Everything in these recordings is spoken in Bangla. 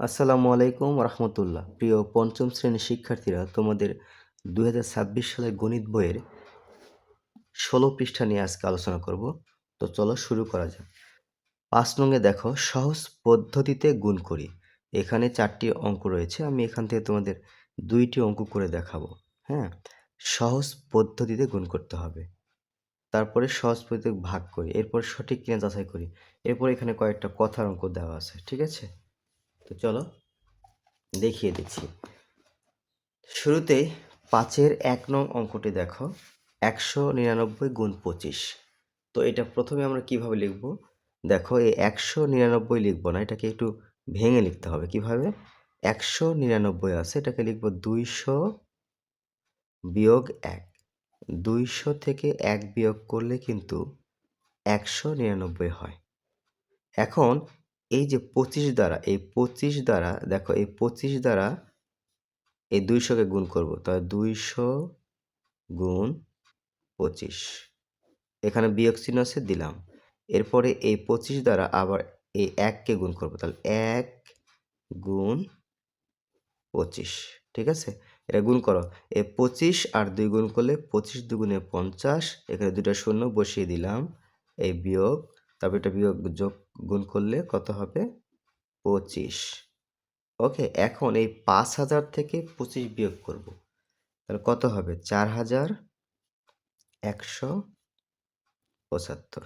আসসালামু আলাইকুম রহমতুল্লাহ। প্রিয় পঞ্চম শ্রেণীর শিক্ষার্থীরা, তোমাদের 2026 সালের গণিত বইয়ের 16 পৃষ্ঠা নিয়ে আজকে আলোচনা করব। তো চলো শুরু করা যাক। 5 নংয়ে দেখো, সহজ পদ্ধতিতে গুণ করি। এখানে 4টি অঙ্ক রয়েছে, আমি এখান থেকে তোমাদের 2টি অঙ্ক করে দেখাবো। হ্যাঁ, সহজ পদ্ধতিতে গুণ করতে হবে, তারপরে সহজ পদ্ধতিতে ভাগ করি, এরপর সঠিক কিনা যাচাই করি, এরপর এখানে কয়েকটা কথার অঙ্ক দেওয়া আছে। ঠিক আছে, তো চলো দেখিয়ে দিচ্ছি। শুরুতেই 5-এর 1 নং অঙ্কটি দেখো, 199 গুণ 25। তো এটা প্রথমে আমরা কিভাবে লিখব? দেখো, এই 199 লিখব না, এটাকে একটু ভেঙে লিখতে হবে। কিভাবে? 199 আছে, এটাকে লিখব 200 বিয়োগ 1। 200 থেকে 1 বিয়োগ করলে কিন্তু 199 হয়। এখন এই যে 25 দ্বারা, এই 25 দ্বারা দেখো, এই 25 দ্বারা এই 200-কে গুণ করব, তাহলে 200 গুণ 25, এখানে বিয়োগ চিহ্ন আছে, দিলাম। এরপরে এই 25 দ্বারা আবার এই 1-কে গুণ করব, তাহলে 1 গুণ 25। ঠিক আছে, এটা গুণ করো। এই 25 আর 2 গুণ করলে 25 দুগুণে 50, এখানে দুটা শূন্য বসিয়ে দিলাম, এই বিয়োগ, তারপর এটা বিয়োগ যোগ গুণ করলে কত হবে? 25। ওকে, এখন এই 5000 থেকে 25 বিয়োগ করব, তাহলে কত হবে? 4175।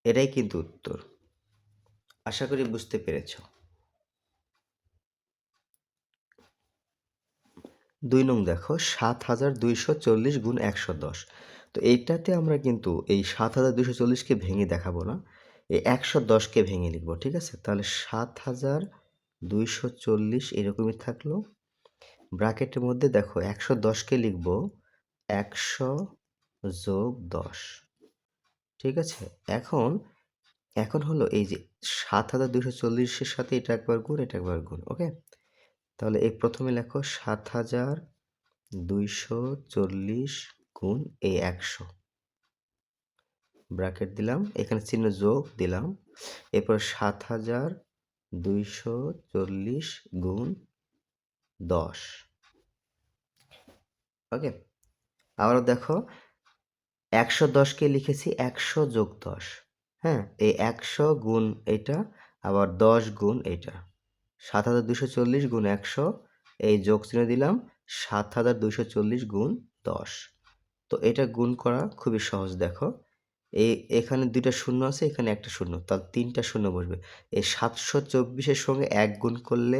এটাই কিন্তু উত্তর। আশা করি বুঝতে পেরেছ। 2 নং দেখো, 7240 গুণ 110। তো এইটাতে আমরা কিন্তু এই 7240-কে ভেঙে দেখাবো না, এই 110-কে ভেঙে লিখব। ঠিক আছে, তাহলে 7240 এরকমই থাকলো। ব্র্যাকেটের মধ্যে দেখো 110-কে লিখব 100 যোগ 10। ঠিক আছে, এখন এখন হলো এই যে 7240-এর সাথে এটা একবার গুণ, এটা একবার গুণ। ওকে, তাহলে এই প্রথমে লেখো 7240 গুণ এই 100, ব্র্যাকেট দিলাম, এখানে চিহ্ন যোগ দিলাম, এরপর 7240 গুণ 10। ওকে, আবারও দেখো, 110-কে লিখেছি 100 যোগ 10। হ্যাঁ, এই 100 গুণ এটা, আবার 10 গুণ এটা, 7240 গুণ 100, এই যোগ চিহ্ন দিলাম, 7240 গুণ 10। তো এটা গুণ করা খুবই সহজ। দেখো, এখানে 2টা শূন্য আছে, এখানে একটা শূন্য, তাহলে 3টা শূন্য বসবে। এই 724-এর সঙ্গে 1 গুণ করলে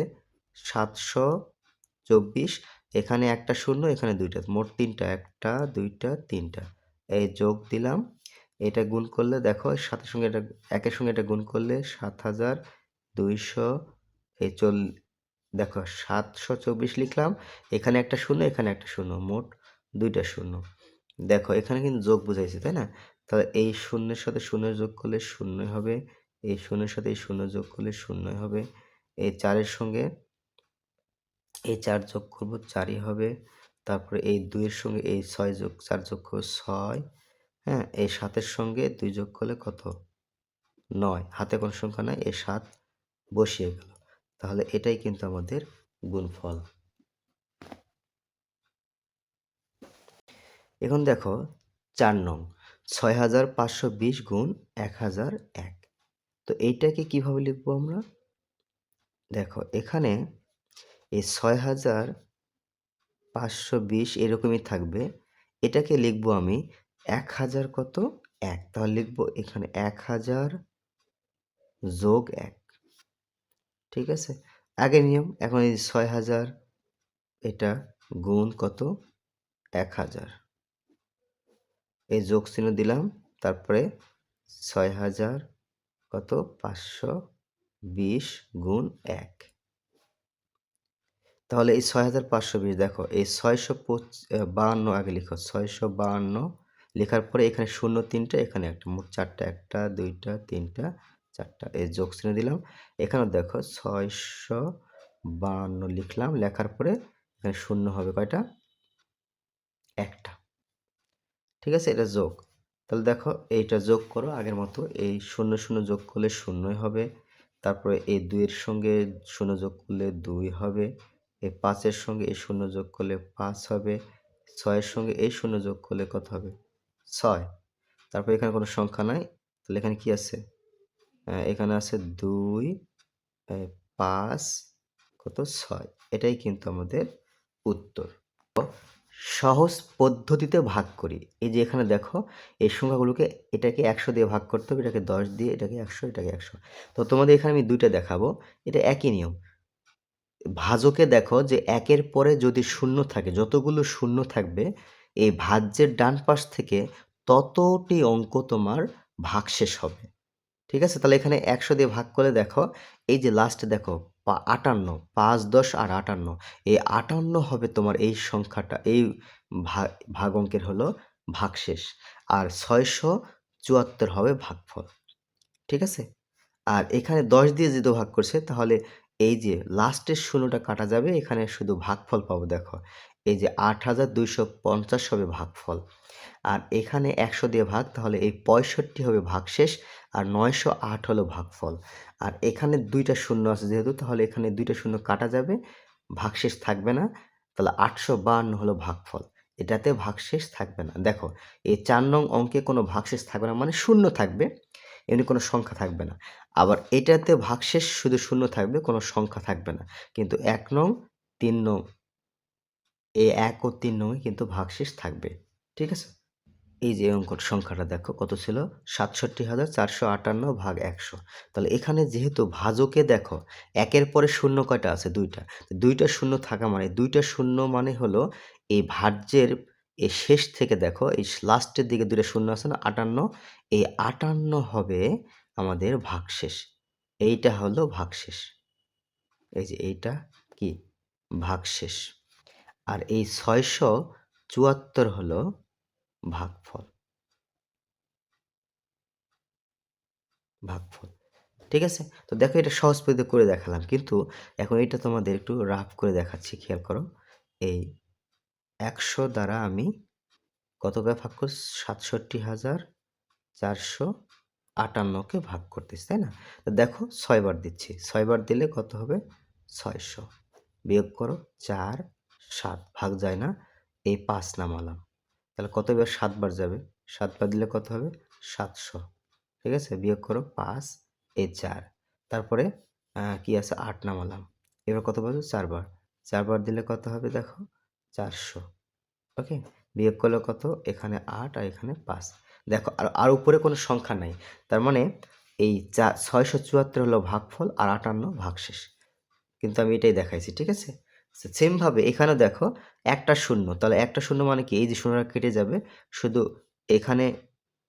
724, এখানে একটা শূন্য, এখানে 2টা, মোট 3টা, 1টা 2টা 3টা, এই যোগ দিলাম। এটা গুণ করলে দেখো, সাথে সঙ্গে এটা, একের সঙ্গে এটা গুণ করলে 7200, এই দেখো 724 লিখলাম, এখানে একটা শূন্য, এখানে একটা শূন্য, মোট 2টা শূন্য। দেখো, এখানে কিন্তু যোগ বুঝাইছে, তাই না? তাহলে এই শূন্যের সাথে শূন্য যোগ করলে শূন্যই হবে, এই শূন্যের সাথে এই শূন্য যোগ করলে শূন্যই হবে, এই 4-এর সঙ্গে এই 4 যোগ করব, 4ই হবে। তারপরে এই 2-এর সঙ্গে এই 6 যোগ 4 যোগ করব, 6। হ্যাঁ, এই 7-এর সঙ্গে 2 যোগ করলে কত? 9। হাতে কোনো সংখ্যা নাই, এই 7 বসিয়ে গেল। তাহলে এটাই কিন্তু আমাদের গুণফল। এখন দেখো 4 নং, 6520 গুণ 1001। তো এইটাকে কিভাবে লিখবো আমরা? দেখো, এখানে এই 6520 এরকমই থাকবে, এটাকে লিখবো আমি 1000 কত? 1। তাহলে লিখবো এখানে 1000 যোগ 1। ঠিক আছে, আগের নিয়ম। এখন এই 6000, এটা গুণ কত? 1000, এই যোগ চিহ্ন দিলাম, তারপরে 6000 কত? 520 গুণ 1। তাহলে এই 6520, দেখো এই 652 আগে লিখো, 652 লেখার পরে এখানে শূন্য 3টা, এখানে একটা, মোট 4টা, 1টা 2টা 3টা 4টা, এই যোগ চিহ্ন দিলাম। এখানেও দেখো 652 লিখলাম, লেখার পরে এখানে শূন্য হবে কয়টা? একটা। ঠিক আছে, এটা যোগ। তাহলে দেখো, এইটা যোগ করো আগের মতো, এই 0 0 যোগ করলে শূন্যই হবে, তারপরে এই 2 এর সঙ্গে 0 যোগ করলে 2 হবে। এই 5 এর সঙ্গে এই 0 যোগ করলে 5 হবে। 6 এর সঙ্গে এই 0 যোগ করলে কত হবে? 6। তারপর এখানে কোনো সংখ্যা নাই। তাহলে এখানে কি আছে? এখানে আছে 2, 5, কত? 6। এটাই কিন্তু আমাদের উত্তর। সহজ পদ্ধতিতে ভাগ করি। এই যে এখানে দেখো এই সংখ্যাগুলোকে এটাকে 100 দিয়ে ভাগ করতে হবে, এটাকে 10 দিয়ে, এটাকে 100, এটাকে 100। তো তোমাদের এখানে আমি 2টা দেখাবো। এটা একই নিয়ম। ভাজকে দেখো যে 1 এর পরে যদি শূন্য থাকে, যতগুলো শূন্য থাকবে এই ভাজ্যের ডান পাশ থেকে ততটি অঙ্ক তোমার ভাগশেষ হবে। ঠিক আছে? তাহলে এখানে 100 দিয়ে ভাগ করলে দেখো এই যে লাস্টে দেখো 58, 5, 10 আর 58। এই 58 হবে তোমার এই সংখ্যাটা, এই ভাগ অঙ্কের হলো ভাগশেষ। আর 674 হবে ভাগফল। ঠিক আছে? আর এখানে 10 দিয়ে যেহেতু ভাগ করছে তাহলে এই যে লাস্টের শূন্যটা কাটা যাবে, এখানে শুধু ভাগফল পাবো দেখো। এই যে 8250 হবে ভাগফল। আর এখানে 100 দিয়ে ভাগ, তাহলে এই 65 হবে ভাগশেষ আর 908 হলো ভাগফল। আর এখানে 2টা শূন্য আছে যেহেতু, তাহলে এখানে 2টা শূন্য কাটা যাবে, ভাগশেষ থাকবে না। তাহলে 852 হলো ভাগফল। এটাতে ভাগশেষ থাকবে না। দেখো এই 4 নং অঙ্কে কোনো ভাগশেষ থাকবে না, মানে শূন্য থাকবে, এমনি কোনো সংখ্যা থাকবে না। আবার এটাতে ভাগশেষ শুধু শূন্য থাকবে, কোনো সংখ্যা থাকবে না। কিন্তু 1 নং, 3 নং, এই 1 ও 3 নং এ কিন্তু ভাগশেষ থাকবে। ঠিক আছে? এই যে অঙ্কর সংখ্যাটা দেখো কত ছিল? ৬৭,৪৫৮ ভাগ ১০০। তাহলে এখানে যেহেতু ভাজকে দেখো ১ এর পরে শূন্য কয়টা আছে? 2টা। 2টা শূন্য থাকা মানে 2টা শূন্য মানে হলো এই ভাজ্যের এই শেষ থেকে দেখো এই লাস্টের দিকে 2টা শূন্য আছে না? 58। এই 58 হবে আমাদের ভাগশেষ। এইটা হলো ভাগশেষ। এই যে এইটা কি? ভাগশেষ। আর এই ৬৭৪ হলো ভাগফল। ভাগফল। ঠিক আছে? তো দেখো এটা সহজ পদ্ধতিতে করে দেখালাম। কিন্তু এখন এটা তোমাদের একটু রাফ করে দেখাচ্ছি, খেয়াল করো। এই ১০০ দ্বারা আমি কত কে ভাগ করছি? ৬৭,৪৫৮ কে ভাগ করতেছি, তাই না? তো দেখো ৬ বার দিচ্ছি। ৬ বার দিলে কত হবে? ৬০০। বিয়োগ করো ৪, ৭ ভাগ যায় না। এই ৫ নামালাম। তাহলে কত বার? ৭ বার যাবে। ৭ বার দিলে কত হবে? ৭০০। ঠিক আছে? বিয়োগ করো ৫, এই ৪। তারপরে কি আছে? ৮ নামালাম। এবার কত বার? ৪ বার। ৪ বার দিলে কত হবে দেখো? ৪০০। ওকে? বিয়োগ করলে কত? এখানে ৮ আর এখানে ৫। দেখো আর উপরে কোনো সংখ্যা নাই। তার মানে এই ৬৭৪ হলো ভাগফল আর ৫৮ ভাগশেষ। কিন্তু আমি এটাই দেখাইছি। ঠিক আছে? সেম ভাবে এখানেও দেখো একটা শূন্য। তাহলে একটা শূন্য মানে কি? এই যে শূন্যটা কেটে যাবে। শুধু এখানে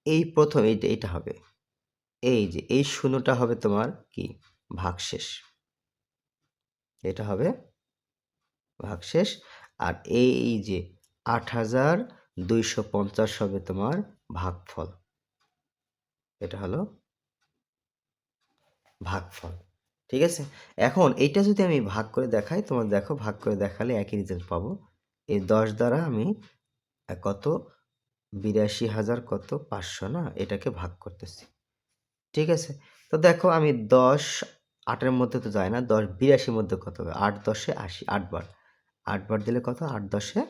এই ১ম এইটা হবে। এই যে এই শূন্যটা হবে তোমার কি? ভাগশেষ। এটা হবে ভাগশেষ। আর এই যে ৮২৫০ হবে তোমার ভাগফল। এটা হলো ভাগফল। ঠিক আছে? এখন এইটা যদি আমি ভাগ করে দেখাই, তোমার দেখো ভাগ করে দেখালে একই রেজাল্ট পাবো। এই ১০ দ্বারা আমি কত? ৮২,০০০ কত? ৫০০ না? এটাকে ভাগ করতেছি। ঠিক আছে? তো দেখো আমি ১০, ৮ এর মধ্যে তো যায় না। ১০ ৮২ র মধ্যে কত হবে? ৮ ১০ এ ৮০, ৮ বার। ৮ বার দিলে কত? ৮ ১০ এ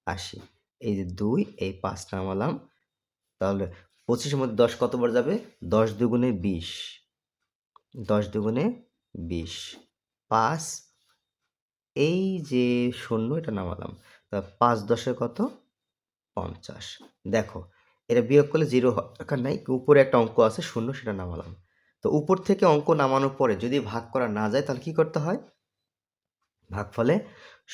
৮০। এই যে ২, এই ৫ নামালাম। তাহলে ২৫ এর মধ্যে ১০ কতবার যাবে? ১০ দুগুণে ২০। ১০ দুগুণে ২০। ৫, এই যে ০ এটা নামালাম। তা ৫ ১০ এ কত? ৫০। দেখো এটা বিয়োগ করলে 0 হওয়ার দরকার নাই। উপরে একটা অঙ্ক আছে ০ সেটা নামালাম। তো উপর থেকে অঙ্ক নামানোর পরে যদি ভাগ করা না যায় তাহলে কি করতে হয়? ভাগফলে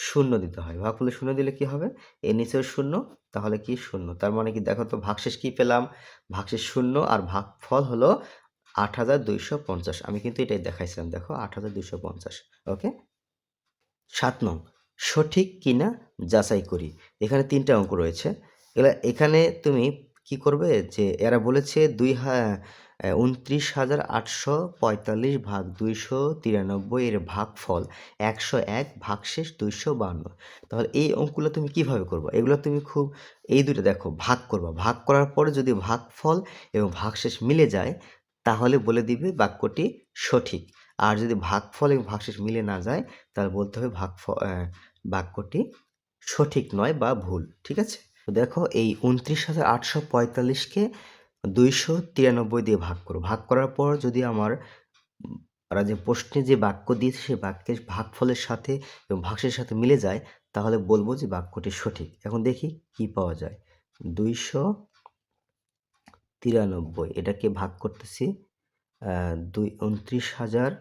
০ দিতে হয়। ভাগফলে ০ দিলে কি হবে? এর নিচেও ০, তাহলে কি? ০। তার মানে কি দেখো তো ভাগশেষ কি পেলাম? ভাগশেষ ০ আর ভাগফল হলো ৮২৫০। আমি কিন্তু এটাই দেখাইছিলাম। দেখো ৮২৫০। ওকে? ৭ নং সঠিক কিনা যাচাই করি। এখানে ৩টা অঙ্ক রয়েছে। এখানে তুমি কি করবে? যে এরা বলেছে ২৯,৮৪৫ ভাগ ২৯৩ এর ভাগফল ১০১ ভাগশেষ ২৫২। তাহলে এই অঙ্কগুলো তুমি কিভাবে করবা? এগুলো তুমি খুব এই ২টা দেখো ভাগ করবা। ভাগ করার পরে যদি ভাগফল এবং ভাগশেষ মিলে যায় তাহলে বলে দিবে বাক্যটি সঠিক। আর যদি ভাগফল এবং ভাগশেষ মিলে না যায় তাহলে বলতে হবে বাক্যটি সঠিক নয় বা ভুল। ঠিক আছে? তো দেখো এই ২৯,৮৪৫কে ২৯৩ দিয়ে ভাগ করো। ভাগ করার পর যদি ওরা যে প্রশ্নে যে বাক্য দিয়েছে সেই বাক্যের ভাগফলের সাথে এবং ভাগশেষের সাথে মিলে যায় তাহলে বলবো যে বাক্যটি সঠিক। এখন দেখি কি পাওয়া যায়। ২৯৩ এটাকে ভাগ করতেছি ২৯,০০০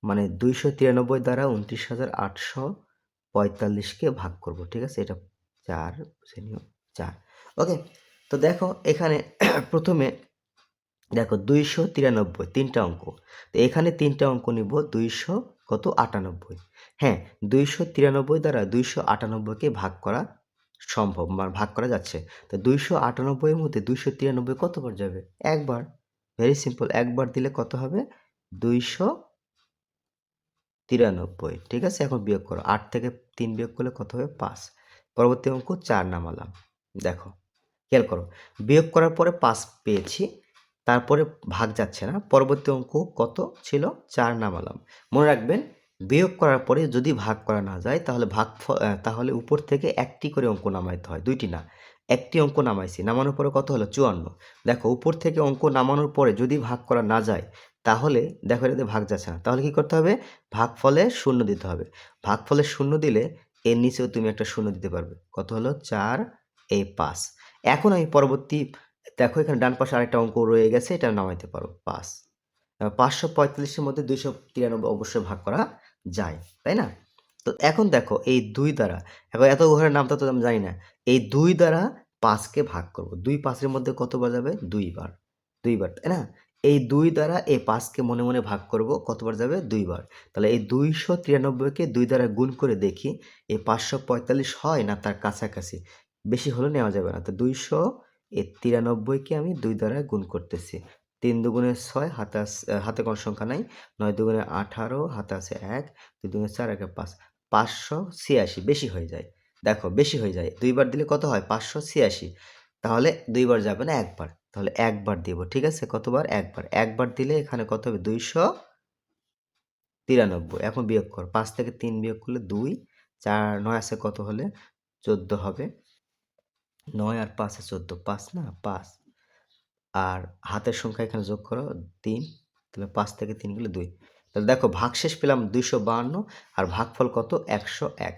মানে ২৯৩ দ্বারা ২৯,৮৪৫কে ভাগ করব। ঠিক আছে? এটা ৪ ৪। ওকে, তো দেখো এখানে প্রথমে দেখো ২৯৩ তিনটা অঙ্ক। তো এখানে তিনটা অঙ্ক নিব ২০০ কত ৯৮। হ্যাঁ, ২৯৩ দ্বারা ২৯৮কে ভাগ করা সম্ভব, ভাগ করা যাচ্ছে। তো ২৯৮ এর মধ্যে ২৯৩ কতবার যাবে? একবার। ভেরি সিম্পল, একবার দিলে কত হবে? ২৯৩। ঠিক আছে? এখন বিয়োগ করো। ৮ থেকে ৩ বিয়োগ করলে কত হবে? ৫। পরবর্তী অঙ্ক ৪ নামালাম। দেখো, খেয়াল করো। বিয়োগ করার পরে 5 পেয়েছি। তারপরে ভাগ যাচ্ছে না। পরবর্তী অঙ্ক কত ছিল? ৪ নামালাম। মনে রাখবেন, বিয়োগ করার পরে যদি ভাগ করা না যায় তাহলে উপর থেকে একটি করে অঙ্ক নামাইতে হয়, ২টি না। একটি অঙ্ক নামাইছি। নামানোর পরে কত হলো? ৫৪। দেখো, উপর থেকে অঙ্ক নামানোর পরে যদি ভাগ করা না যায় তাহলে দেখো এটাতে ভাগ যাচ্ছে না। তাহলে কি করতে হবে? ভাগফলে ০ দিতে হবে। ভাগফলে ০ দিলে এর নিচেও তুমি একটা ০ দিতে পারবে। কত হলো? ৪ এই ৫। এখন আমি পরবর্তী দেখো এখানে ডান পাশে আরেকটা অঙ্ক রয়ে গেছে, এটা নামাইতে পারো ৫। ৫৪৫ এর মধ্যে ২৯৩ অবশ্যই ভাগ করা যায়, তাই না? তো এখন দেখো এই ২ দ্বারা, এখন এত ঘরের নামটা তো আমি জানি না। এই ২ দ্বারা ৫ কে ভাগ করব। ২ ৫ এর মধ্যে কতবার যাবে? ২ বার। ২ বার, তাই না? এই ২ দ্বারা এই ৫ কে মনে, মনে ভাগ করব। কতবার যাবে? ২ বার। তাহলে এই ২৯৩ কে ২ দ্বারা গুণ করে দেখি এই ৫৪৫ হয় না তার কাছাকাছি। বেশি হলে নেওয়া যাবে না। তো ২৯৩ কে আমি ২ দ্বারা গুণ করতেছি। ৩ দুগুণে ৬, হাতে কোনো সংখ্যা নাই। ৯ দুগুণে ১৮, হাতে আছে ১, ২ দুগুণে ৪, ১ এ ৫। ৫৮৬ বেশি হয়ে যায়। দেখো বেশি হয়ে যায়। ২ বার দিলে কত হয়? ৫৮৬। তাহলে ২ বার যাবে না, ১ বার। তাহলে ১ বার দিব। ঠিক আছে? কতবার? ১ বার। ১ বার দিলে এখানে কত হবে? ২৯৩। এখন বিয়োগ কর। ৫ থেকে ৩ বিয়োগ করলে ২, ৪, ৯ আছে কত হলে? ১৪ হবে। ৯ আর ৫ এ ১৪, ৫ না? ৫। আর হাতের সংখ্যা এখানে যোগ করো ৩, তাহলে ৫ থেকে ৩ গেলে ২। তাহলে দেখো ভাগশেষ পেলাম ২৫২ আর ভাগফল কত? ১০১।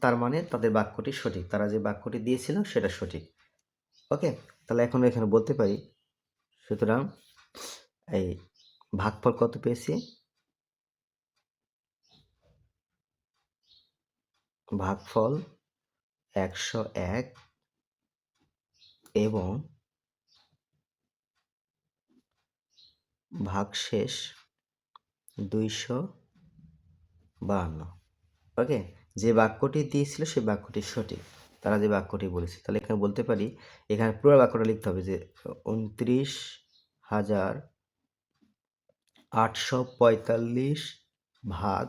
তার মানে তাদের বাক্যটি সঠিক। তারা যে বাক্যটি দিয়েছিল সেটা সঠিক। ওকে? তাহলে এখন এখানে বলতে পারি, সুতরাং এই ভাগফল কত পেয়েছি? ভাগফল ১০১ এবং ভাগশেষ ২৫২। ওকে? যে বাক্যটি দিয়েছিল সেই বাক্যটি সঠিক। তারা যে বাক্যটি বলেছে। তাহলে এখানে বলতে পারি, এখানে পুরো বাক্যটা লিখতে হবে যে ২৯,৮৪৫ ভাগ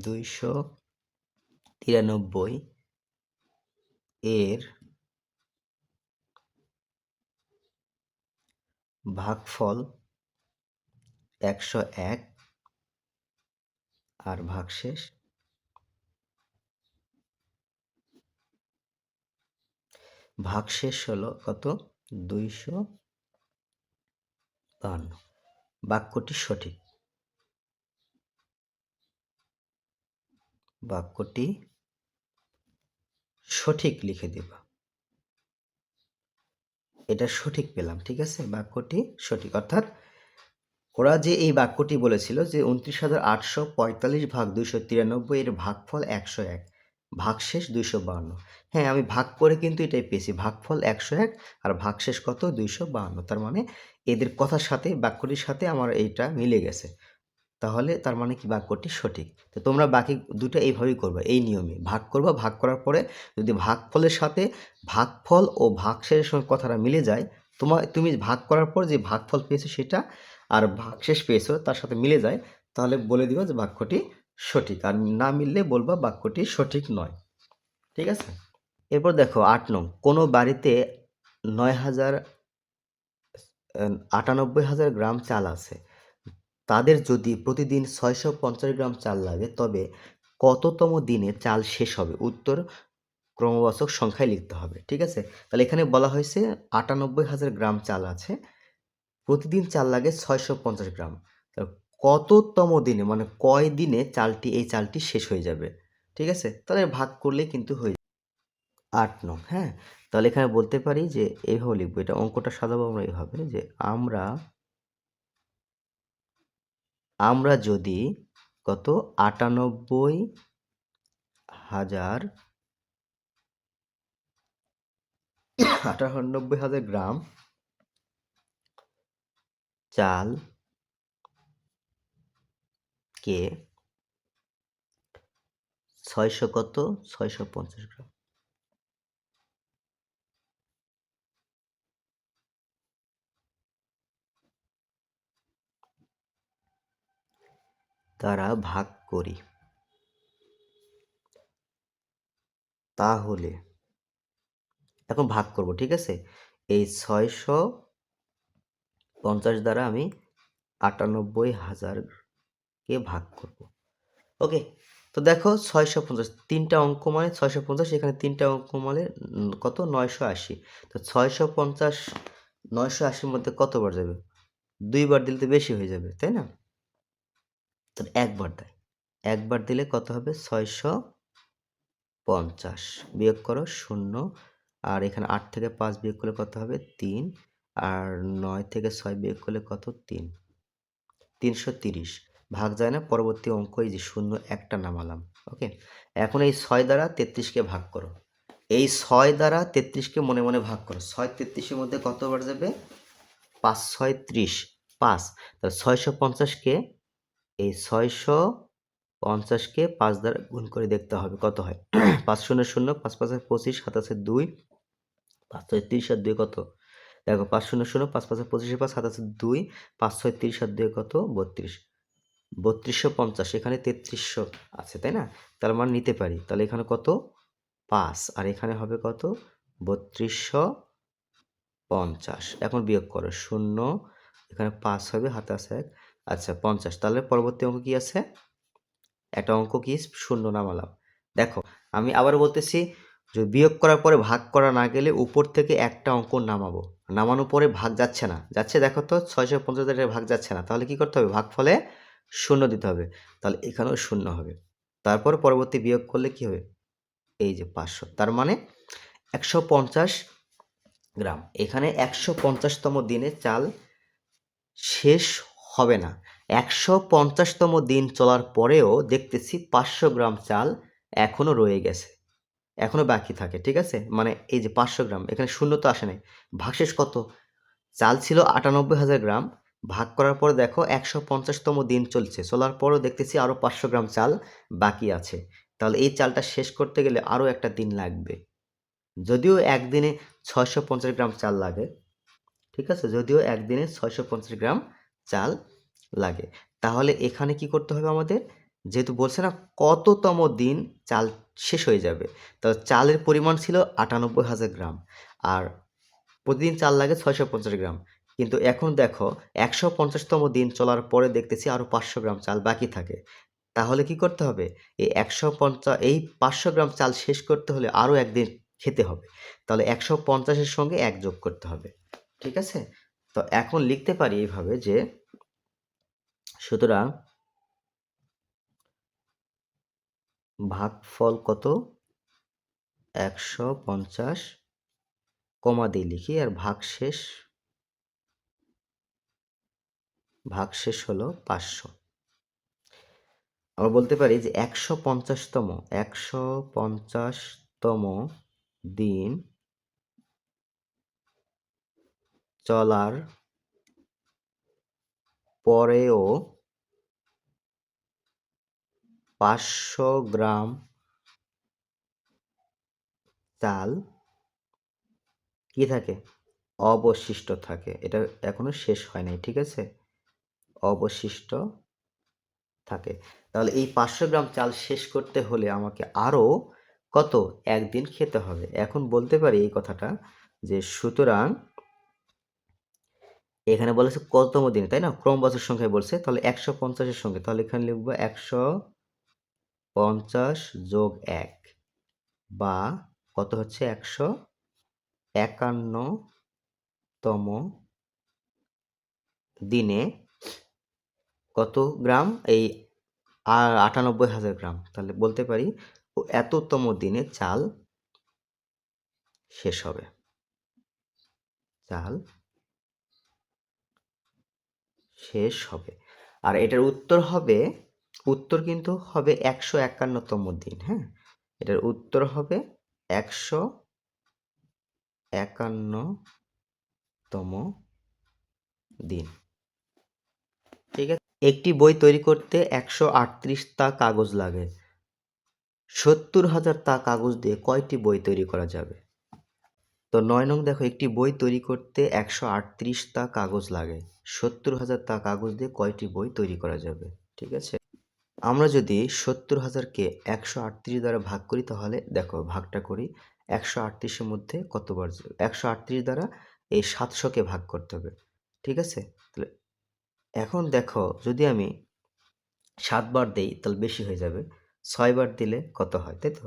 ২৯৩ এর ভাগফল ১০১ আর ভাগশেষ হলো কত? ২৫২। বাক্যটি সঠিক। বাক্যটি সঠিক লিখে দিবা। এটা সঠিক পেলাম। ঠিক আছে? বাক্যটি সঠিক। অর্থাৎ ওরা যে এই বাক্যটি বলেছিল যে ২৯,৮৪৫ ভাগ ২৯৩ এর ভাগফল ১০১, ভাগশেষ ২৫২। হ্যাঁ, আমি ভাগ করে কিন্তু এটাই পেয়েছি। ভাগফল ১০১ আর ভাগশেষ কত? ২৫২। তার মানে এদের কথার সাথে, বাক্যটির সাথে আমার এইটা মিলে গেছে। তাহলে তার মানে কি বাক্যটি সঠিক। তো তোমরা বাকি দুটো এইভাবেই করবা, এই নিয়মে। ভাগ করবা, ভাগ করার পরে যদি ভাগফলের সাথে ভাগফল ও ভাগশেষের সঙ্গে কথাটা মিলে যায়, তুমি ভাগ করার পর যে ভাগফল পেয়েছো সেটা আর ভাগশেষ পেয়েছো তার সাথে মিলে যায়, তাহলে বলে দিবা যে বাক্যটি সঠিক। আর না মিললে বলবা বাক্যটি সঠিক নয়। ঠিক আছে? এরপর দেখো ৮ নং। কোনো বাড়িতে ৯,০৯৮,০০০ গ্রাম চাল আছে। তাদের যদি প্রতিদিন 650 গ্রাম চাল লাগে তবে কততম দিনে চাল শেষ হবে? উত্তর ক্রমবাচক সংখ্যায় লিখতে হবে। ঠিক আছে? তাহলে এখানে বলা হয়েছে ৯৮,০০০ গ্রাম চাল আছে। প্রতিদিন চাল লাগে 650 গ্রাম। কততম দিনে মানে কয় দিনে এই চালটি শেষ হয়ে যাবে? ঠিক আছে? তাহলে ভাগ করলেই কিন্তু হয়ে যাবে। ৮ নং, হ্যাঁ? তাহলে এখানে বলতে পারি যে এইভাবে লিখবো। এটা অঙ্কটা সাজাবো আমরা এভাবে যে আমরা যদি কত ৯৮,০০০ গ্রাম চালকে 650 গ্রাম দ্বারা ভাগ করি, তাহলে এখন ভাগ করব, ঠিক আছে? এই 650 দ্বারা আমি ৯৮,০০০ কে ভাগ করব। ওকে? তো দেখো 650 তিনটা অঙ্ক মানে 650, এখানে তিনটা অঙ্ক মানে কত 980। তো 650 980-র মধ্যে কতবার যাবে? 2 বার দিলে তো বেশি হয়ে যাবে, তাই না? তো একবার দেয়। একবার দিলে কত হবে? 650 বিয়োগ করো 0, আর এখানে 8 থেকে 5 বিয়োগ করলে কত হবে? 3, আর 9 থেকে 6 বিয়োগ করলে কত? 3, 330। ভাগ যায় না, পরবর্তী অঙ্ক এই যে 0 একটা নামালাম। ওকে? এখন এই 6 দ্বারা 33-কে ভাগ করো। এই 6 দ্বারা 33-কে মনে মনে ভাগ করো। 6 33-এর মধ্যে কতবার যাবে? 5 6 30, 5। তাহলে 650-কে এই 650-কে 5 দ্বারা গুণ করে দেখতে হবে কত হয়। 5 0 0, 5 5 25, 7 আছে 2, 5 6 30 আর 2 কত? দেখো 5 0 0, 5 5 25, 5 7 আছে 2, 5 6 30 আর 2 কত? 32, 3250। এখানে 3300 আছে, তাই না? তার মান নিতে পারি। তাহলে এখানে কত? 5, আর এখানে হবে কত? 3250। এখন বিয়োগ করো 0, এখানে 5 হবে, হাতে আছে 1, আচ্ছা 50। তাহলে পরবর্তী অঙ্ক কি আছে? একটা অঙ্ক কি 0 নামালাম। দেখো আমি আবারও বলতেছি, যে বিয়োগ করার পরে ভাগ করা না গেলে উপর থেকে একটা অঙ্ক নামাবো। নামানোর পরে ভাগ যাচ্ছে না, যাচ্ছে দেখো তো 650 এর ভাগ যাচ্ছে না, তাহলে কি করতে হবে? ভাগফলে 0 দিতে হবে। তাহলে এখানেও 0 হবে। তারপর পরবর্তী বিয়োগ করলে কি হবে? এই যে 500, তার মানে 150 গ্রাম। এখানে 150তম দিনে চাল শেষ হবে না। 150তম দিন চলার পরেও দেখতেছি 500 গ্রাম চাল এখনো রয়ে গেছে, এখনো বাকি থাকে, ঠিক আছে? মানে এই যে 500 গ্রাম, এখানে 0 তো আসে নাই। ভাগশেষ কত? চাল ছিল ৯৮,০০০ গ্রাম, ভাগ করার পরে দেখো 150তম দিন চলছে, চলার পরেও দেখতেছি আরও 500 গ্রাম চাল বাকি আছে। তাহলে এই চালটা শেষ করতে গেলে আরও একটা দিন লাগবে। যদিও একদিনে 650 গ্রাম চাল লাগে, ঠিক আছে? যদিও একদিনে 650 গ্রাম চাল লাগে। তাহলে এখানে কি করতে হবে আমাদের? যেহেতু বলছে না কততম দিন চাল শেষ হয়ে যাবে। তো চালের পরিমাণ ছিল ৯৮,০০০ গ্রাম, আর প্রতিদিন চাল লাগে 650 গ্রাম। কিন্তু এখন দেখো 150তম দিন চলার পরে দেখতেছি আরও 500 গ্রাম চাল বাকি থাকে। তাহলে কি করতে হবে? এই 500 গ্রাম চাল শেষ করতে হলে আরও একদিন খেতে হবে। তাহলে 150-এর সঙ্গে 1 যোগ করতে হবে। ঠিক আছে? তো এখন লিখতে পারি এইভাবে যে, সুতরাং ভাগফল কত? 150 কমা দিয়ে লিখি, আর ভাগশেষ হলো 500। আমরা বলতে পারি যে 150তম দিন চলার পরেও 500 গ্রাম চাল কি থাকে? অবশিষ্ট থাকে। এটা এখনো শেষ হয় নাই, ঠিক আছে? অবশিষ্ট থাকে। তাহলে এই 500 গ্রাম চাল শেষ করতে হলে আমাকে আরও কত? 1 দিন খেতে হবে। এখন বলতে পারি এই কথাটা যে, সুতরাং এখানে বলেছে কততম দিনে, তাই না? ক্রমবাচক সংখ্যায় বলছে, তাহলে 150-এর সঙ্গে, তাহলে এখানে লিখবো 150 যোগ 1, বা কত হচ্ছে 151তম দিনে কত গ্রাম? এই 98,000 গ্রাম। তাহলে বলতে পারি এততম দিনে চাল শেষ হবে। চাল শেষ হবে। আর এটার উত্তর হবে, উত্তর কিন্তু হবে 151তম দিন। হ্যাঁ, এটার উত্তর হবে 151তম দিন। ঠিক আছে। একটি বই তৈরি করতে 138 তা কাগজ লাগে। 70,000 তা কাগজ দিয়ে কয়টি বই তৈরি করা যাবে? তো 9 নং দেখো, একটি বই তৈরি করতে 138 তা কাগজ লাগে। 70,000 তা কাগজ দিয়ে কয়টি বই তৈরি করা যাবে? ঠিক আছে। আমরা যদি 70,000-কে 138 দ্বারা ভাগ করি, তাহলে দেখো ভাগটা করি। 138-এর মধ্যে কতবার 138 দ্বারা এই 700-কে ভাগ করতে হবে। ঠিক আছে। তাহলে এখন দেখো, যদি আমি 7 বার দেই তাহলে বেশি হয়ে যাবে। 6 বার দিলে কত হয়, তাই তো?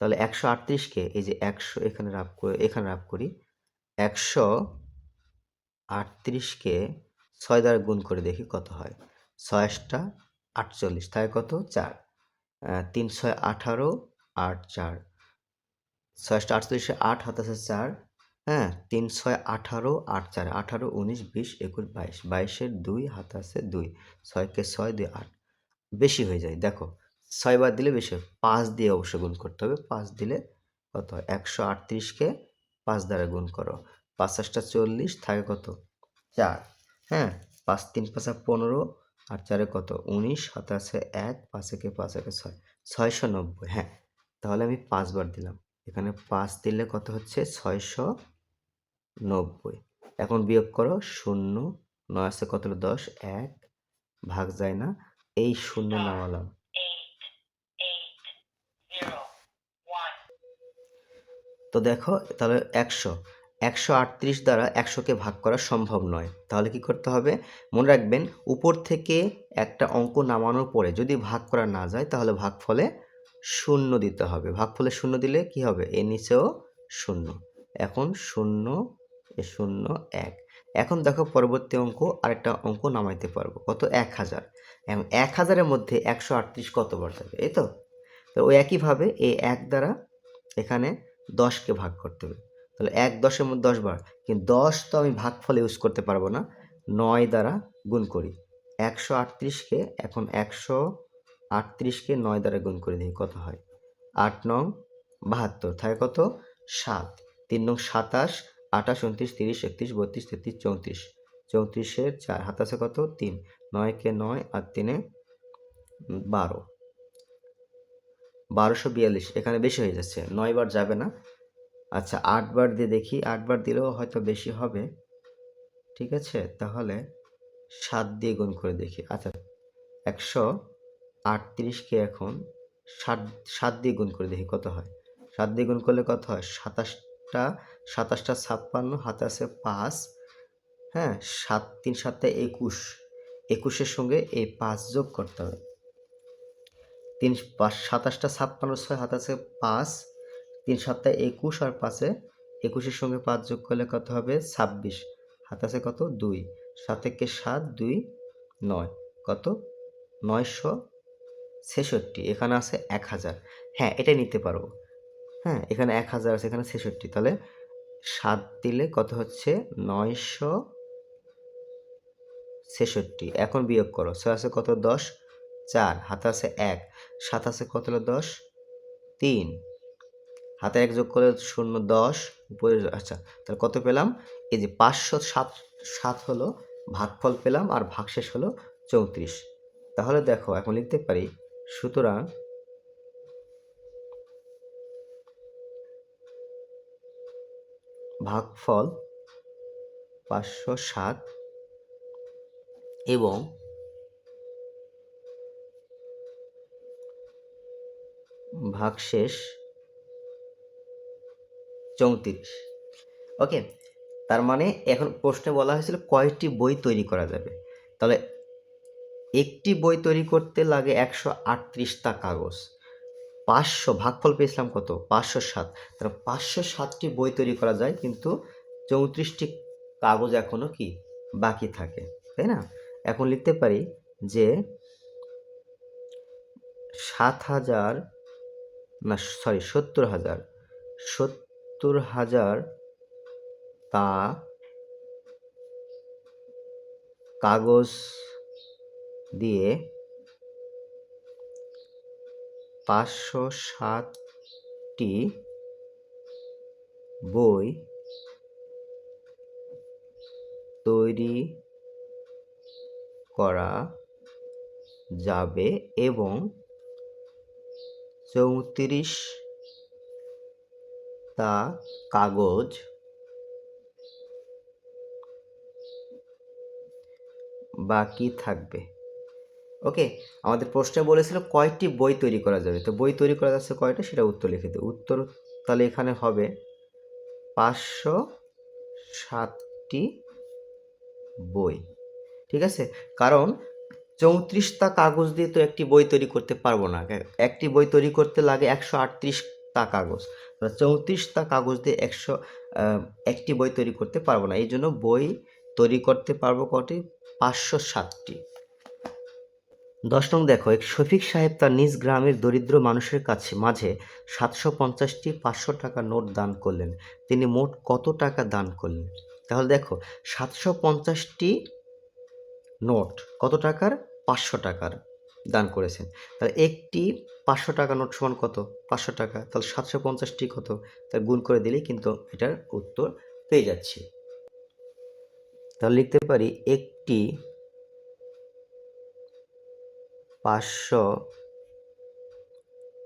তাহলে 138-কে এই যে 100 এখানে রাফ করি। 138-কে 6 দ্বারা গুণ করে দেখি কত হয়। 6 * 48, তাই কত? 4। 3 × 6 = 18, 8 4, 6 * 48 8 হাতে আছে 4। হ্যাঁ, 3 × 6 = 18, 8 4 18 19 20 21 22, 22-এর 2 হাতে আছে 2, 6-কে 6 2 8, বেশি হয়ে যায়। দেখো 6 বার দিলে বেশি হয়। 5 দিয়ে অবশ্য গুণ করতে হবে। 5 দিলে কত হয়? 138-কে 5 দ্বারা গুণ করো। 5 × 8 = 40, থাকে কত? 4। হ্যাঁ, 5 3 5 = 15, আর 4 কত? 19, হাতে আছে 1, 5 একে 5 একে 6, 690। হ্যাঁ, তাহলে আমি 5 বার দিলাম। এখানে 5 দিলে কত হচ্ছে? 690। এখন বিয়োগ করো। 0 9 আছে কত হলো? 10, 1 ভাগ যায় না, এই 0 নামালাম। তো দেখো, তাহলে 100, 138 দ্বারা 100-কে ভাগ করা সম্ভব নয়। তাহলে কি করতে হবে? মনে রাখবেন, উপর থেকে একটা অঙ্ক নামানোর পরে যদি ভাগ করা না যায়, তাহলে ভাগফলে 0 দিতে হবে। ভাগফলে 0 দিলে কি হবে? এর নিচেও 0। এখন 0 এ 0 1। এখন দেখো পরবর্তী অঙ্ক, আরেকটা অঙ্ক নামাইতে পারবো। কত? 1000। এবং 1000-এর মধ্যে 138 কতবার যাবে? এই তো। তো ওই একইভাবে এই 1 দ্বারা এখানে 10-কে ভাগ করতে হবে। তাহলে 1 10-এর মধ্যে 10 বার। কিন্তু 10 তো আমি ভাগফলে ইউজ করতে পারবো না। 9 দ্বারা গুণ করি। 138-কে এখন 138-কে 9 দ্বারা গুণ করে দেখি কত হয়। 8 9 72, থাকে কত? 7। 3 9 27, 28 29 30 31 32 33 34, 34-এর 4 হাতে আছে কত? 3। 9-কে 9 আর 3-এ 12, 1242। এখানে বেশি হয়ে যাচ্ছে, 9 বার যাবে না। আচ্ছা, 8 বার দিয়ে দেখি। 8 বার দিলেও হয়তো বেশি হবে। ঠিক আছে, তাহলে 7 দিয়ে গুণ করে দেখি। আচ্ছা, 138-কে এখন 7 দিয়ে গুণ করে দেখি কত হয়। 7 দিয়ে গুণ করলে কত হয়? 27টা 56, হাতে আছে 5। হ্যাঁ, 7 3 7 21, 21-এর সঙ্গে এই 5 যোগ করতে হবে। 3 5 27টা 56, 6 হাতে আছে 5, 3 7 21, আর 5-এ 21-এর সঙ্গে 5 যোগ করলে কত হবে? 26, হাতে আছে কত? 2, 7 একে 7 2 9, কত? 966। এখানে আছে 1000। হ্যাঁ, এটাই নিতে পারবো। হ্যাঁ, এখানে 1000 আছে, এখানে 66। তাহলে 7 দিলে কত হচ্ছে? 966। এখন বিয়োগ করো। 6 আছে কত? 10, 4 হাতে আছে 1, 7 আছে কত হলো? 10, 3 হাতে 1 যোগ করলে 0 10 উপরে। আচ্ছা, তাহলে কত পেলাম? এই যে 507 হলো ভাগফল পেলাম, আর ভাগশেষ হলো 34। তাহলে দেখো এখন লিখতে পারি, সুতরাং ভাগফল 507 এবং ভাগশেষ 34। ওকে, তার মানে এখন প্রশ্নে বলা হয়েছিল কয়টি বই তৈরি করা যাবে। তাহলে একটি বই তৈরি করতে লাগে 138টা কাগজ। 500 ভাগফল পেয়েছিলাম কত? 507। তাহলে 507টি বই তৈরি করা যায়, কিন্তু 34টি কাগজ এখনো কি বাকি থাকে, তাই না? এখন লিখতে পারি যে 70,000 তা কাগজ দিয়ে 507টি বই তৈরি করা যাবে এবং 34টা কাগজ বাকি থাকবে। ওকে, আমাদের প্রশ্নে বলেছিল কয়টি বই তৈরি করা যাবে, তো বই তৈরি করা যাচ্ছে কয়টা সেটা উত্তর লিখে দিই। উত্তর তাহলে এখানে হবে 507টি বই। ঠিক আছে, কারণ 34টা কাগজ দিয়ে তো একটি বই তৈরি করতে পারবো না। একটি বই তৈরি করতে লাগে 138টা কাগজ। 34টা কাগজ দিয়ে একটি বই তৈরি করতে পারবো না, এই জন্য বই তৈরি করতে পারবো কটি? 507টি। 10 নং দেখো, এক শফিক সাহেব তার নিজ গ্রামের দরিদ্র মানুষের কাছে মাঝে 750টি 500 টাকা নোট দান করলেন। তিনি মোট কত টাকা দান করলেন? তাহলে দেখো 750টি নোট কত টাকার? 500 টাকার দান করেছেন। তাহলে একটি 500 টাকা নোট সমান কত? 500 টাকা। তাহলে 750টি কত? তা গুণ করে দিলেই কিন্তু এটার উত্তর পেয়ে যাচ্ছি। তাহলে লিখতে পারি একটি 500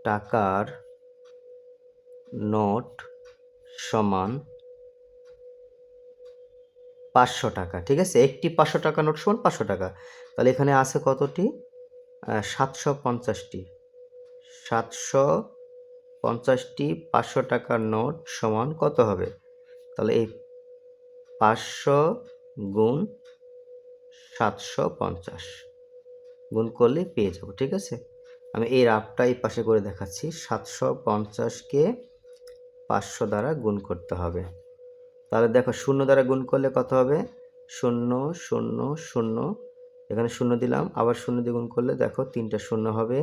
টাকার নোট সমান 500 টাকা। ঠিক আছে, একটি 500 টাকা নোট সমান 500 টাকা। তাহলে এখানে আছে কতটি? 750টি। 750টি 500 টাকার নোট সমান কত হবে? তাহলে এই 500 গুণ 750 গুণ করলে পেয়ে যাব। ঠিক আছে, আমি এই রাফটা এই পাশে করে দেখাচ্ছি। 750কে 500 দ্বারা গুণ করতে হবে। তাহলে দেখো 0 দ্বারা গুণ করলে কত হবে? 0 0 0, এখানে 0 দিলাম, আবার 0 দিয়ে গুণ করলে দেখো 3টা 0 হবে,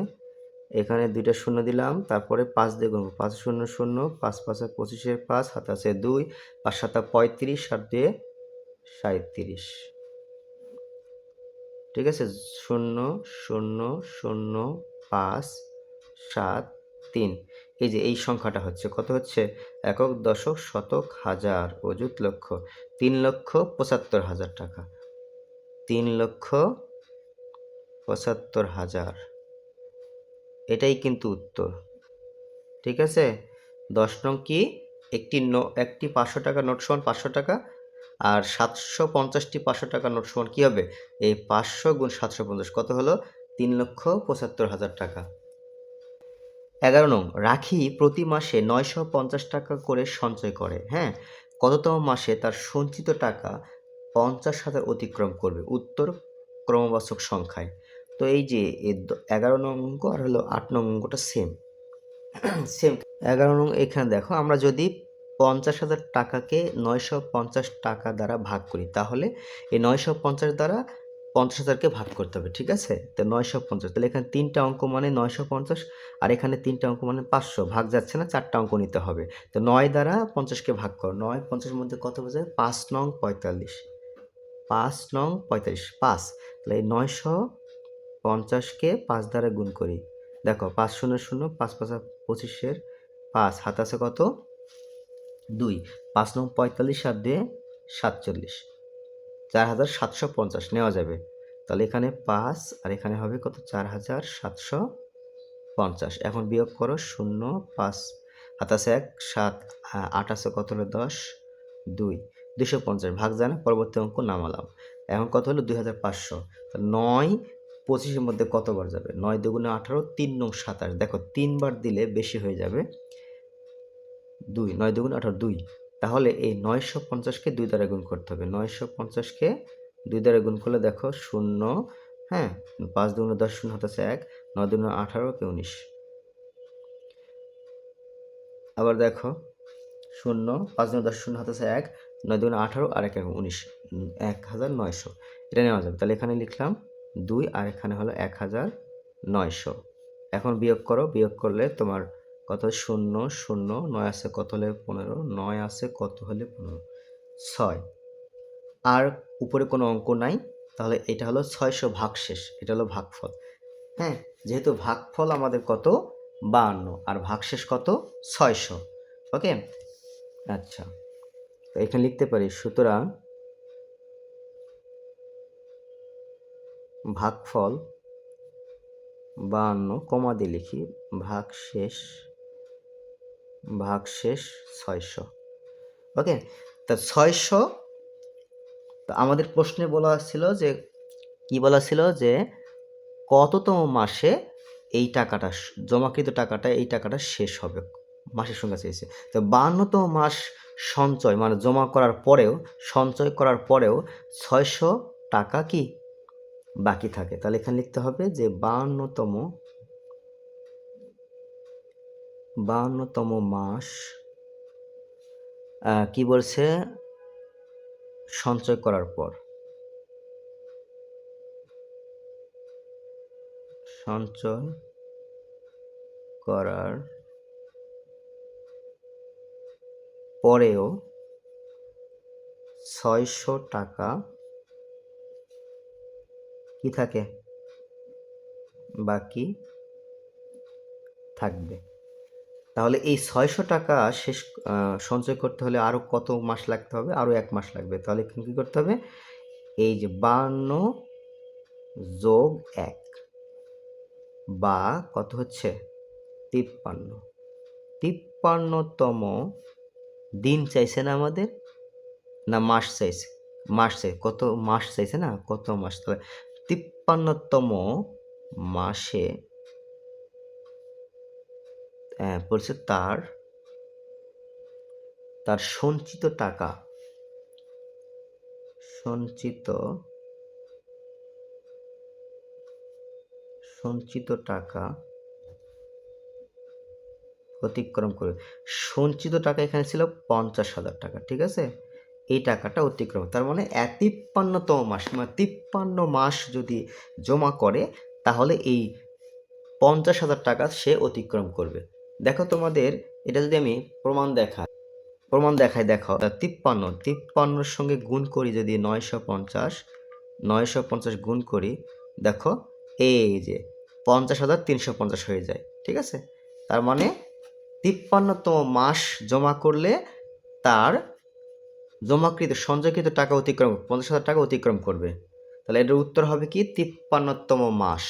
এখানে 2টা 0 দিলাম, তারপরে 5 দিয়ে গুণ, 5 0 0, 5 5 25, 5 হাতে আছে 2, 5 7 35, 7 দিয়ে 37। ঠিক আছে, 0 0 0 5 7 3, এই যে এই সংখ্যাটা হচ্ছে কত? হচ্ছে একক, দশক, শতক, হাজার, অযুত, লক্ষ। 3,75,000 টাকা। 3,75,000, এটাই কিন্তু উত্তর। ঠিক আছে, 10 নং কি? একটি 500 টাকা নোট সমান 500 টাকা, আর 750টি 500 টাকা নোট সমান কী হবে? এই 500 গুণ 750 কত হলো? 3,75,000 টাকা। 11 নং, রাখি প্রতি মাসে 950 টাকা করে সঞ্চয় করে। হ্যাঁ, কততম মাসে তার সঞ্চিত টাকা 50,000 অতিক্রম করবে? উত্তর ক্রমবাচক সংখ্যায়। তো এই যে 11 নং অঙ্ক আর হলো 8 নং অঙ্কটা সেম। 11 নং এখানে দেখো, আমরা যদি 50,000 টাকাকে 950 টাকা দ্বারা ভাগ করি, তাহলে এই 950 দ্বারা 50,000কে ভাগ করতে হবে। ঠিক আছে, তো 950, তাহলে এখানে 3টা অঙ্ক মানে 950, আর এখানে 3টা অঙ্ক মানে 500, ভাগ যাচ্ছে না, 4টা অঙ্ক নিতে হবে। তো 9 দ্বারা 50কে ভাগ করো, 9 50-এর মধ্যে কত বোঝায়? 5 নং 45, 5 নং 45, 5। তাহলে এই 950কে 5 দ্বারা গুণ করি। দেখো 5 0 0, 5 5 25, 5 হাতে আছে কত? 2, 5 নং 45, 7 দিয়ে 47, 4,750 নেওয়া যাবে। তাহলে এখানে 5 আর এখানে হবে কত? 4,750। এখন বিয়োগ করো, 0 5 হাতে আছে 1, 7 8 আছে কত? হলো 10, 2, 250, ভাগ যায় না, পরবর্তী অঙ্ক নামালাম। এখন কত হলো? 2,500। 9 25-এর মধ্যে কতবার যাবে? 9 দুগুণে 18, 3 নং 27। দেখো 3 বার দিলে বেশি হয়ে যাবে, 2, 9 দুগুণে 18, 2, তাহলে এই 950কে 2 দ্বারা গুণ করতে হবে। 950কে 2 দ্বারা গুণ করলে দেখো 0, হ্যাঁ, 5 দুগুণে 10, 0 হতেছে 1, 9 দুগুণে 18, কে 19। আবার দেখো 0, 5 দুগুণে 10, 0 হতেছে 1, 9 দুগুণে 18, আর 1 19, 1900। এটা নেওয়া যাবে। তাহলে এখানে লিখলাম 2, আর এখানে হলো 1900। এখন বিয়োগ করো, বিয়োগ করলে তোমার কত? 0, 0, 9 আছে কত হলে 15, 9 আছে কত হলে 15, 6। আর উপরে কোনো অঙ্ক নাই, তাহলে এটা হলো 600 ভাগশেষ, এটা হলো ভাগফল। হ্যাঁ, যেহেতু ভাগফল আমাদের কত? 52, আর ভাগশেষ কত? 600। ওকে, আচ্ছা, তো এখানে লিখতে পারি, সুতরাং ভাগফল 52, কমা দিয়ে লিখি, ভাগশেষ 600। ওকে, তা 600, তো আমাদের প্রশ্নে বলা ছিল যে, কি বলা ছিল যে কততম মাসে এই টাকাটা, জমাকৃত টাকাটা, এই টাকাটা শেষ হবে, মাসের সংখ্যা চেয়েছে। তো 52তম মাস সঞ্চয়, মানে জমা করার পরেও, সঞ্চয় করার পরেও 600 টাকা কি বাকি থাকে। তাহলে এখানে লিখতে হবে যে 52তম মাস কি বলছে? সঞ্চয় করার পর, সঞ্চয় করার পরেও 600 টাকা কি থাকে? বাকি থাকবে। তাহলে এই 600 টাকা শেষ সঞ্চয় করতে হলে আরও কত মাস লাগতে হবে? আরও 1 মাস লাগবে। তাহলে কী করতে হবে? এই যে 52 যোগ 1, বা কত হচ্ছে? 53। 53তম দিন চাইছে না আমাদের, না মাস চাইছে? মাস চাই, কত মাস চাইছে না, কত মাস? তাহলে 53তম মাসে বলছে তার সঞ্চিত টাকা, সঞ্চিত টাকা অতিক্রম করে। সঞ্চিত টাকা এখানে ছিল 50,000 টাকা, ঠিক আছে? এই টাকাটা অতিক্রম, তার মানে 53তম মাস, মানে 53 মাস যদি জমা করে, তাহলে এই 50,000 টাকা সে অতিক্রম করবে। দেখো তোমাদের এটা যদি আমি প্রমাণ দেখাই, দেখো 53-র সঙ্গে গুণ করি যদি 950 গুণ করি, দেখো এই যে 50,350 হয়ে যায়, ঠিক আছে? তার মানে 53তম মাস জমা করলে তার জমাকৃত সঞ্চয়কৃত টাকা অতিক্রম 50,000 টাকা অতিক্রম করবে। তাহলে এটার উত্তর হবে কি? 53তম মাস।